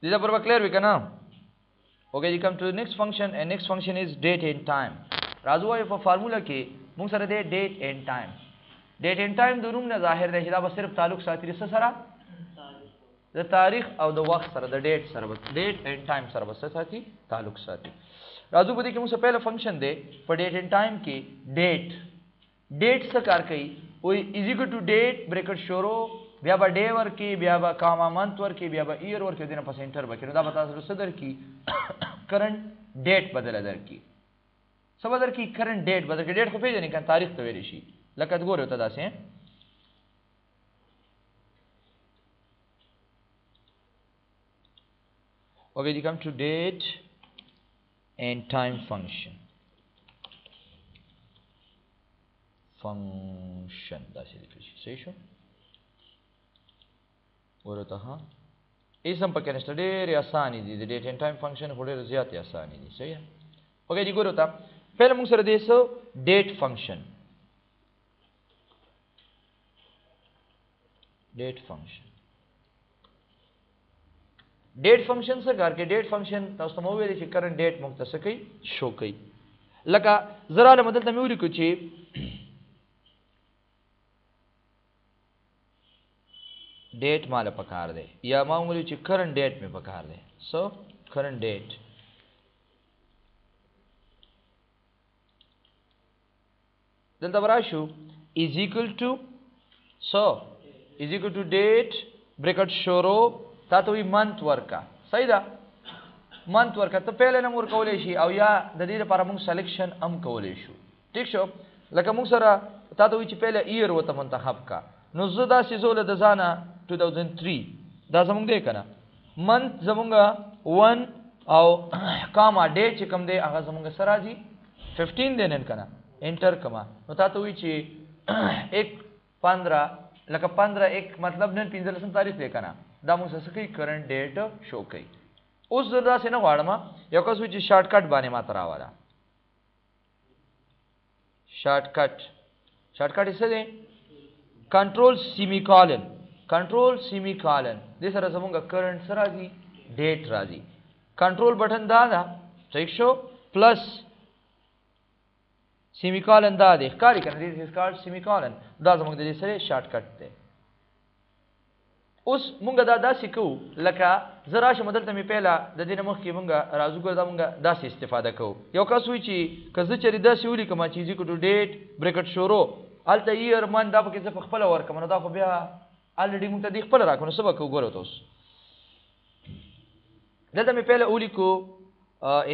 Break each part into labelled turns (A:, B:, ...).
A: These are for clear we can now. Okay, you come to the next function, and next function is date and time. Razu ay for formula ke mung sara de date and time. Date and time दोनों में ज़ाहिर है हिदा बस सिर्फ ताल्लुक साथी रिश्ता सरा the तारीख और the वक्त सरा the date सरा बस date and time सरा बस साथी ताल्लुक साथी राजू बदी के मुझसे पहला फंक्शन दे पर date and time की date से कार कई वही is equal to date bracket sorrow ब्याबा डे वर की ब्याबा कामा मंथ वर की ब्याबा ईयर वर की दिन पर सेंटर बके ना बता सदर की करंट डेट बदल दर की सब दर की करंट डेट बदल के डेट को भेजने का तारीख तो वेरिशी लकत गोरे होता दासे हैं okay you come to date and time function दासे लिखिए सही शो गोरे होता हाँ इस हम पक्के नेस्टर डेरे आसानी दी date and time function होड़े ज़्यादा आसानी दी सही है okay जी गोरे होता पहले मुझसे रहे सो date function डेट फंक्शन से करके डेट फंक्शन तस्तमो वेरी कि करंट डेट मुक्तसकई शोकई लका जरा ले मदल तमे उरी कुची डेट माल पकार दे या मामूली ची करंट डेट में पकार दे सो करंट डेट दल तबराशु is equal to so is equal to date bracket शोरो तातो ही मंथ वर्का सही दा मंथ वर्का तो पहले नंबर कौलेशी और या दलील पर मुंग सिलेक्शन अम कौलेशु ठीक शो लका मुंग सरा तातो ही पहले ईयर होता मंतखब का नुज़दा सिज़ोल दज़ाना 2003 दा जमुंग दे कना मंथ जमुंगा 1 और कामा डे चिकम दे आगा जमुंगा सराजी 15 देने कना एंटर कमा तातो ही एक 15 लका 15 एक मतलब नन 15 तारीख देखना दामु ससकी करंट डेट शो कई उस जरा से ना वाड़मा यकस विच शॉर्टकट बाने मात्रा वाला शॉर्टकट इसे दे कंट्रोल सेमीकोलन दिस रहा समूंगा करंट सराजी डेट राजी कंट्रोल बटन दादा ठीक शो प्लस सेमीकोलन दा दे कारी करने दिस इज कॉल्ड सेमीकोलन दा जमुंग दे सरे शॉर्टकट दे उस मुंगा दा सिकू लका जरा श मदल तमी पहला द दिन मुख की मुंगा राजू को दा मुंगा दा से इस्तेफादा को यो का सुईची कज चरी दा सिउली कमा चीजी को टू डेट ब्रैकेट शोरो अलता ईयर मन दा पके से खपला वर कमा दा को बिया ऑलरेडी मुंगा दी खपला राखो न सबक गोरो तोस दा तमी पहला उली को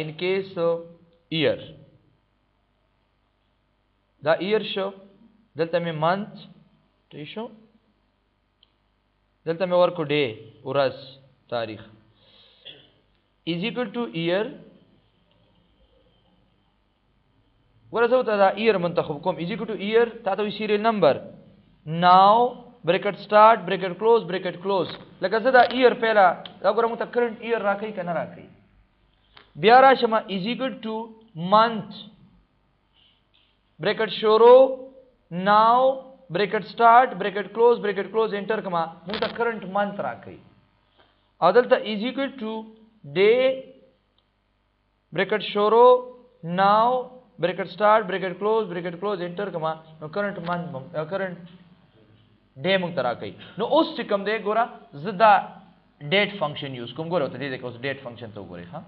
A: इन केस ईयर दा ईयर शो दलता में मंथ तो शो दलता में वर्क डे उरस तारीख इज इक्वल टू ईयर वरस होता था ईयर मंतखब come is equal two year तातो serial number now bracket start bracket close लगा ज़दा ईयर पहला अगर हम तक करंट ईयर राखी का ना राखी ब्यारा शमा is equal to month bracket शोरो now bracket start bracket close enter comma मुंग तक करंट मंथ राखी अदलता is equal to day bracket शोरो now bracket start bracket close enter comma current month current day मुंग तराखी नो उस चिकम दे गोरा ज़दा डेट फंक्शन यूज कुम गोरा होता है देखो उस डेट फंक्शन तो गोरे हाँ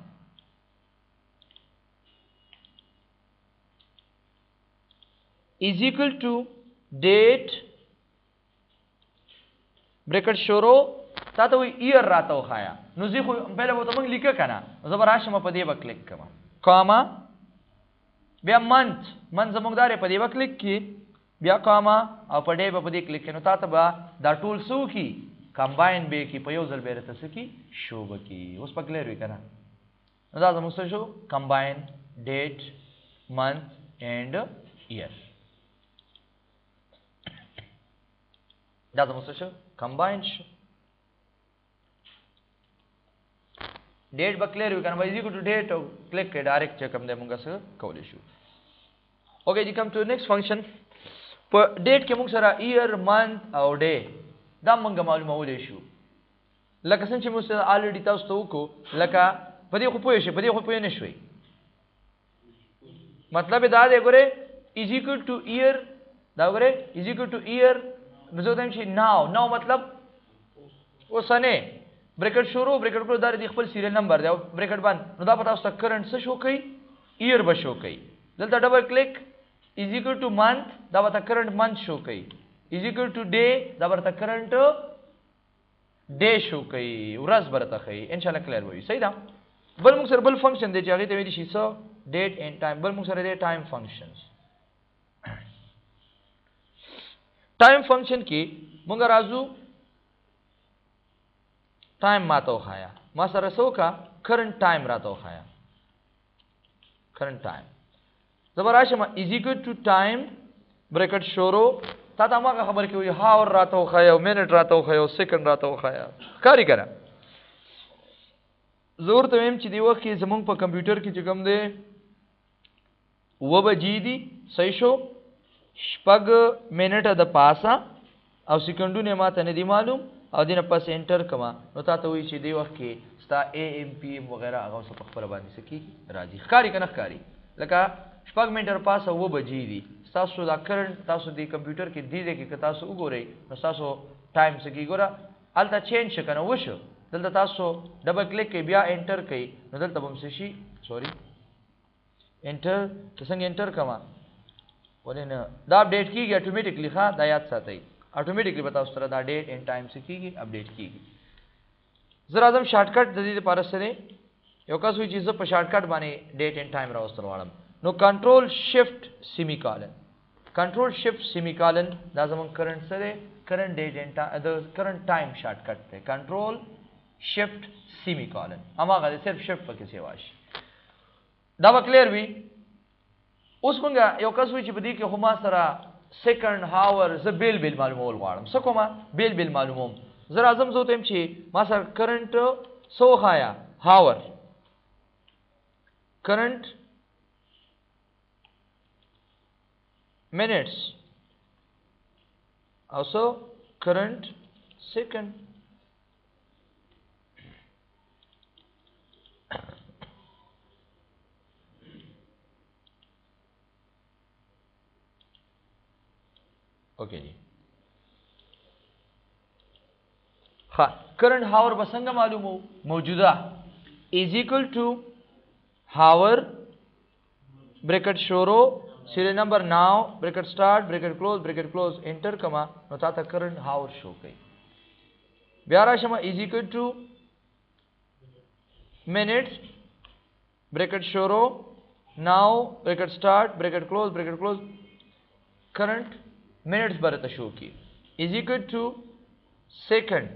A: is equal to date bracket शोरो तातो वो ईयर राता हो खाया नुजी को पहले वो तो मंग लिखा करना ज़बराश में पदे बक क्लिक कमा कामा बिया मंथ जमुगदारे पदे बक क्लिक की बिया कामा और पदे बपदे क्लिक करना तातो बा दा टूल सू की कंबाइन बे की पयोजल बे रहता सकी शोब की उस पर क्लियर हुई करना नज़ा जमुगदार शो combine date month and year दादा मुझसे कंबाइंड डेट बक्लेर हुई करना इजी टू डेट क्लिक के डायरेक्ट चेक हम दे मुंगा से कॉलेज ओके जी कम टू नेक्स्ट फंक्शन पर डेट के मुंग सरा ईयर मंथ और डे दाम मंगा मालूम हो लेशु لکه څنګه چې موږ الریډي تاسو ته وکړو لکه په دې خو پوه شئ په دې خو پوه نه شوي مطلب دا دی ګوره از ایکوال ټو ایئر دا ګوره از ایکوال ټو ایئر نو زه وایم چې ناو مطلب اوسنه بریکټ شروع بریکټ کړو دا د خپل سیریل نمبر دی او بریکټ باندې نو دا په تاسو ته کرنٹ څه شو کوي ایئر به شو کوي دلته ډبل کلیک از ایکوال ټو منث دا به کرنٹ منث شو کوي از ایکوال ټو ډے دا به کرنٹ ډے شو کوي ورځ برته کوي ان شاء الله کلیر وي صحیح ده بل موږ سره بل فنکشن دی چې هغه ته ویل شي سو ډیټ اینڈ ټایم بل موږ سره دی ټایم فنکشنز ټایم فنکشن کې موږ راځو ټایم ماته وخایا ما سره سوکا کرنٹ ټایم راته وخایا کرنٹ ټایم زبر راشم از ایکوال ټو ټایم بریکټ شروع تا ته ما خبر کې وي هاور راته وخایا منټ راته وخایا سکند راته وخایا کاری کرا زور ته ویم چې دی وخت کې زمونږ په کمپیوټر کې چې کوم دی و بجې دي صحیح شو شپږ منټه د پاسه او سکندونه ماته نه دي معلوم او دینه پس انټر کما نو تاسو وی چې دی وخت کې ستا اے ام پی ام وغیرہ هغه څه په خپل باندې سکی راځي ښکاری کنه ښکاری لکه شپږ منټه پاسه و بجې دي تاسو دا کرنٹ تاسو دی کمپیوټر کې دی کې تاسو وګورئ نو تاسو ټایم سکی ګوره الته چینج کنه وشو دلته تاسو ډبل کلیک کې بیا انټر کړئ نو دلته هم شي سوري انټر څنګه انټر کما ولنه دا اپډیټ کیږي اتوماتیکلی ښا دا یاد ساتئ اتوماتیکلی به تاسو سره دا ډیټ اینڈ ټایم سکیږي اپډیټ کیږي زه راځم شارټ کټ د دې لپاره سره یو کس وی چیز په شارټ کټ باندې ډیټ اینڈ ټایم راوستل غواړم نو کنټرول شفت سیمی کالن کنټرول شفت سیمی کالن دا زمون کرنٹ سره کرنٹ ډیټ اینڈ د کرنٹ ټایم شارټ کټ ته کنټرول شفت سیمی کالن اماغه صرف شفت پکې سیوا شي دا به کلیر وي اوس موږ یو کس وی چې په دې کې هما سره سیکنډ هاور زه بیل معلومول غواړم څه کومه بیل معلوموم زه راځم زه ته چې ما سره کرنٹ سو خایا هاور کرنٹ minutes also current second okay ji ha current hour بسنګ معلومو موجوده is equal to hour bracket شروع serial number now bracket start bracket close enter کما نو تا ته current hour شو کوي بیا راشم is equal to minutes bracket شروع now bracket start bracket close current minutes برته شو کی is equal to second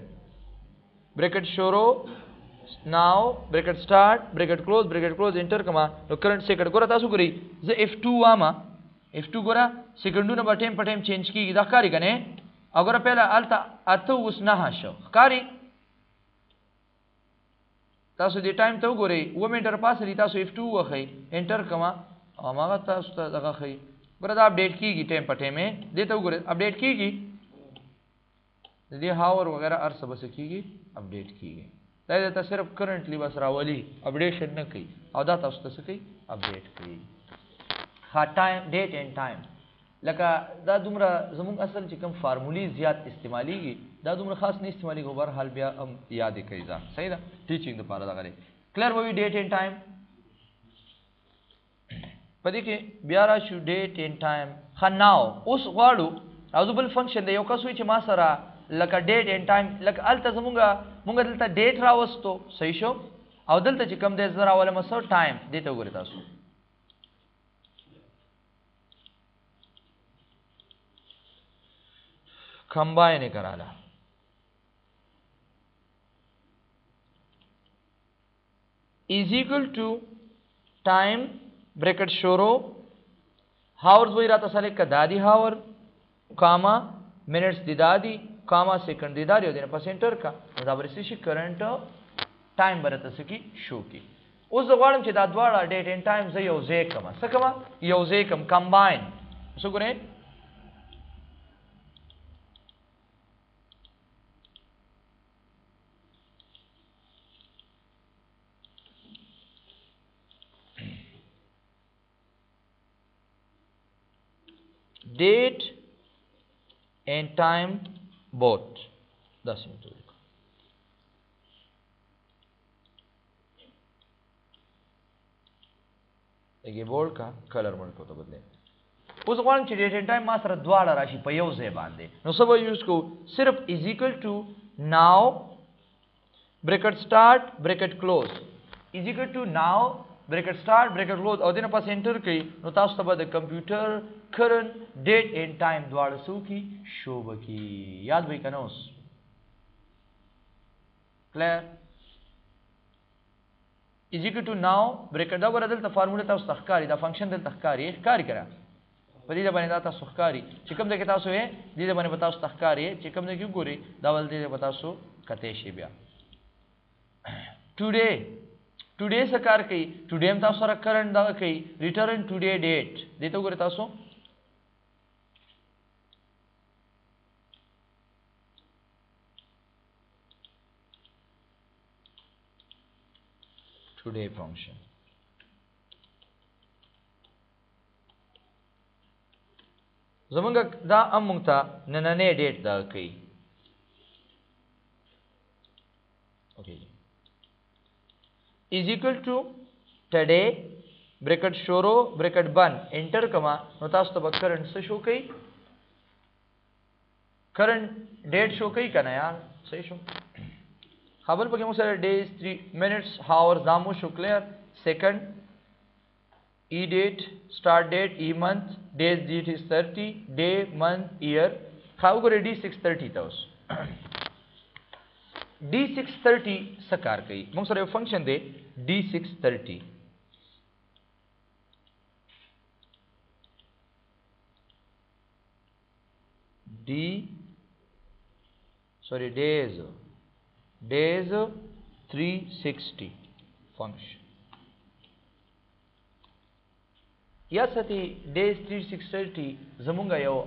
A: bracket شروع now bracket start bracket close enter کما نو current second ګوره تاسو ګورئ زه f2 واما f2 ګوره سکندونه په ټیم چینج کیږي دا ښکاری کنه اگر پہله الته اته اوس نه شو ښکاری تاسو دې ټایم ته وګورئ و منټر پاسه دي تاسو f2 وخی انټر کما او هغه تاسو ته دغه خی ګوره دا اپډیټ کیږي ټیم په ټیمه دې ته وګورئ اپډیټ کیږي دې هاور وغیرہ ارسه بس کیږي اپډیټ کیږي دا ته صرف کرنٹلی بس راولي اپډیشن نه کوي او دا تاسو ته څه کوي اپډیټ کوي ها ټایم ډیټ اینڈ ټایم لکه دا دومره زموږ اصل چې کوم فارمولې زیات استعماليږي دا دومره خاص نه استعماليږي خو بهر حال بیا هم یاد کوي ځا صحیح ده ټیچینګ لپاره دا غلي کلیر وي ډیټ اینڈ ټایم پدې کې بیا را شو ډیټ اینڈ ټایم خناو اوس غواړو او بل فنکشن دی یو کس وی چې ما سره لکه ډیټ اینڈ ټایم لکه الته زمونږ دلته ډیټ راوستو صحیح شو او دلته چې کوم دی زرا ولا مسو ټایم دته وګورئ تاسو کمباین کراله is equal to time bracket شروع hours وی راته سره کدادي hour کاما minutes دی دادي کاما سیکنڈ دی دادي او دنه پس انټر کا دا ورسې شي کرنٹ ټایم برته سکی شو کی اوس غواړم چې دا دواړه ډیټ اینڈ ټایم زه یو ځای کما څه کما یو ځای کم کمباین څه ګورئ date and time both 10 मिनट ये बोर्ड का कलर मन को तो बदले उस غواړم چې date and time ما سره دواړه راشي په یو ځای باندې نو څه به یوز کو صرف is equal to now bracket start bracket close is equal to now bracket start bracket close او دینه پس انټر کړئ نو تاسو ته به د کمپیوټر current date and time دواړه سو کی شو بکی یاد وای کنه اوس clear is equal to now bracket دا ورته د فارموله تاسو تخکاری دا فنکشن د تخکاری ښکاری کړه په دې باندې دا تاسو ښکاری چې کوم د تاسو یې دې باندې تاسو تخکاری چې کوم د کیو ګوري دا ول دې تاسو کته شی بیا today څه کار کوي today هم تاسو سره کرنٹ دا کوي return today date دې ته ګوري تاسو today function زمونږ دا امونږ ته نننې ډیټ دا کوي اوکې is equal to today bracket شروع bracket بند انټر کما نو تاسو ته کرنٹ څه شو کوي کرنٹ ډیټ شو کوي کنه یار صحیح شو خبر پکې مو سره days 3 minutes hours دامو شو کلیر second e date start date e month days date is 30 day month year خاو ګره d 630 تاسو d 630 سکار کوي موږ سره یو فنکشن دی d 630 days 360 function یا ستی days 360 زمونږه یو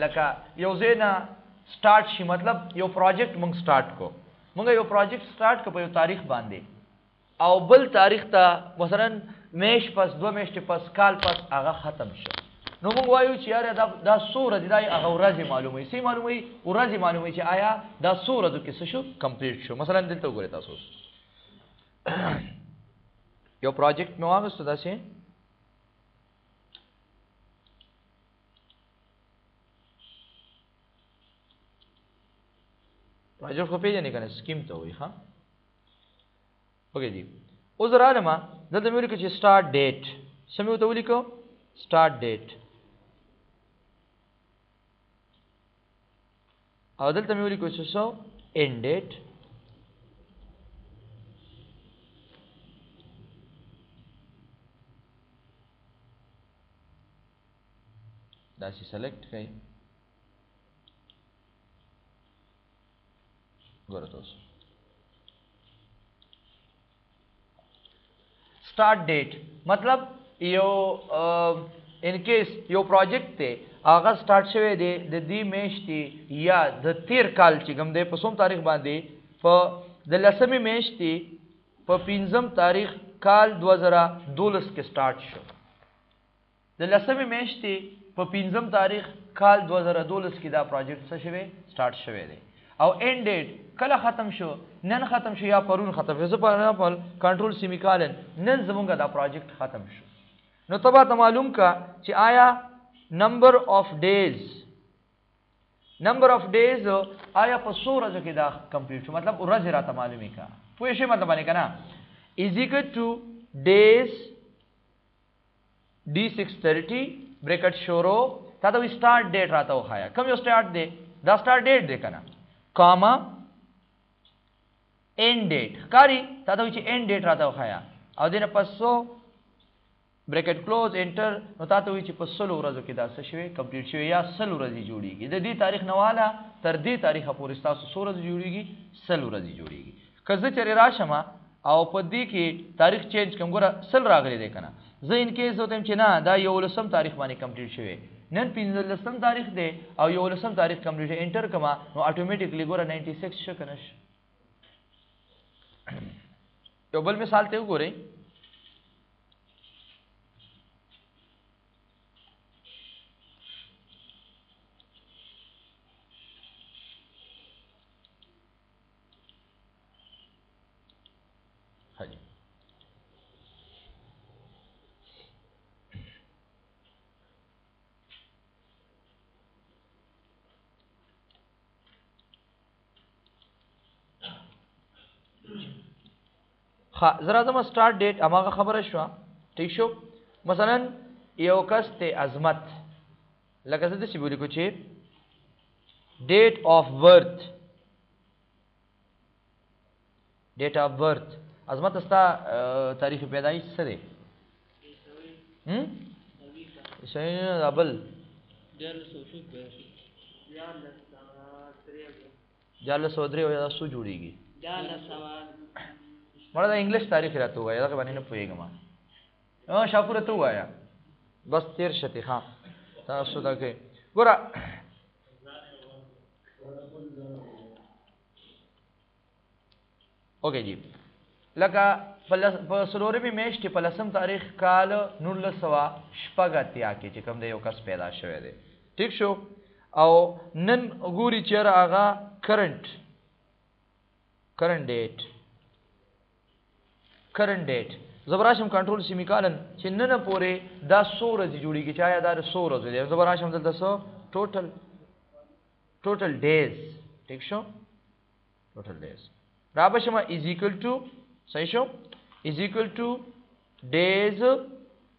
A: لکه یو زینا سٹارٹ شي مطلب یو پروجیکټ مونږ سٹارټ کو مونږ یو پروجیکټ سٹارټ کو په یو تاریخ باندې او بل تاریخ ته مثلا میش پس 2 میاشتې پس کال پس هغه ختم شو نو مونږ وایو چې یاره دا سوره دی هغه ورځې معلومه سي معلومه ورځې معلومه چې آیا دا سوره د کیسه شو کمپلیټ شو مثلا دلته وګورئ تاسو یو پروجیکټ مې واغسته دا شي پروجیکټ خو پیژنې کنه سکیم ته وي ها اوکې جی اوس راځم دلته مې ولیکو چې سٹارټ ډیټ سمې ته ولیکو سٹارټ ډیټ او دلته مې ولیکو چې سو end date دا چې select کړئ ګوره تاسو start date مطلب یو ان کیس یو پروجیکټ ته هغه سٹارټ شوی دی د دې میاشتې یا د تیر کال چې کوم دی په کوم تاریخ باندې په د لسمې میاشتې په 15 تاریخ کال 2012 کې سٹارټ شو د لسمې میاشتې په 15 تاریخ کال 2012 کې دا پروجیکټ څه شوی سٹارټ شوی دی او end date کله ختم شو نن ختم شو یا پرون ختم شو په کنټرول سیمیکالن نن زمونږ دا پروجیکټ ختم شو نو تبا ته معلوم کا چې آیا نمبر اف ډیز آیا په څو ورځو کې دا کمپلیټ شو مطلب ورځ راته معلومه کا پوه شئ مطلب باندې کنه is equal to days d 630 bracket شروع تا ته start date راته وخایا کوم یو start دی دا start date دی کنه کاما end date کاری تا ته چې end date راته وخایا او دینه پسو bracket close enter نو تاسو وی چې په 100 ورځو کې دا څه شوی کمپلیټ شوی یا 100 ورځې جوړیږي د دې تاریخ نواله تر دې تاریخه پورې تاسو 100 ورځې جوړیږي 100 ورځې جوړیږي کزه چرې راشم او په دې کې تاریخ چینج کوم ګره 100 راغلی دی کنه زه ان کیس وتم چې نه دا یو لسم تاریخ باندې کمپلیټ شوی نن 15 تاریخ دی او یو لسم تاریخ کمپلیټ انټر کما نو اتوماتیکلی ګوره 96 شو کنه یو بل مثال ته وګورئ हाँ जी हाँ जरा जमा start date हमारा खबर शो ठीक शो मसलन यो कस ते अजमत लगा से सिबुली कुछ डेट ऑफ बर्थ अजमत अस्ता तारीख पैदाइश सरे सही अबल जाल सोदरे हो या सु जुड़ेगी मला इंग्लिश तारीख रहता हुआ या बनी न पुएगा मां हाँ शापुर तो हुआ या बस तेर शती हाँ तासुदा के गोरा ओके जी लगा पसलोरे में मेश टी पलसम तारीख काल नूल सवा शपगत्या के चिकम दे योकस पैदा शवे दे ठीक शो आओ नन गुरी चेर आगा करंट डेट जबराशम कंट्रोल सिमिकालन चिन्नन पोरे दा 100 रजी जुड़ी की चाहे दा 100 रजी दे जबराशम दल दसो टोटल डेज ठीक शो टोटल डेज राबशमा इज इक्वल टू सही शो इज इक्वल टू डेज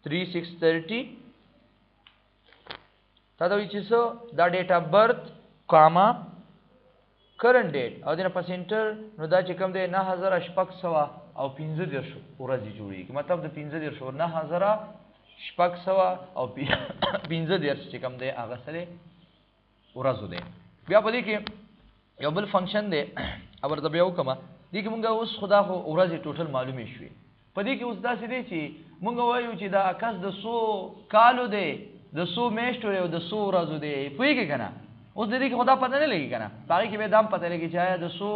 A: 3630 तदा which is the date of birth comma current date और दिन परसेंटर नो दा चिकम दे 9800 और 15 देशो पूरा जी जुड़ी मतलब द 15 देशो 9800 और 15 देश चिकम दे आगा सरे पूरा जुदे बिया पदी के यो बल फंक्शन दे अबर दबियाव कमा दी कि मुंगा उस खुदा को पूरा जी टोटल मालूम शुए पदी कि उस दा सिदे ची मुंगा वायु ची दा आकाश द 100 कालो दे द 100 मेष्टोरे द 100 राजु दे पुई के कना उस दीदी की खुदा पता नहीं लगी ना बाकी की बेदाम पता लगी चाहे 200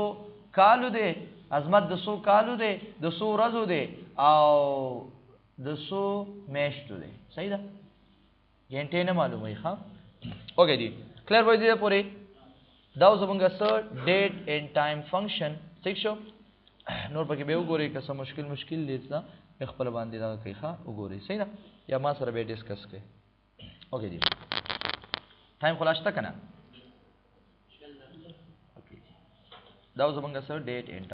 A: कालू दे अजमत 200 कालू दे 200 रजू दे आओ 200 मैश दे सही था घंटे न मालूम है हाँ ओके जी क्लियर बोल दिया पूरे दाव जबंगा सर डेट एंड टाइम फंक्शन ठीक शो नोट पके बे उगोरे का मुश्किल लेता इखपल बांधे दा के खा उगोरे सही ना या मा सर बे डिस्कस के ओके जी टाइम खुलास तक ना दाव जबंगा सर डेट एंड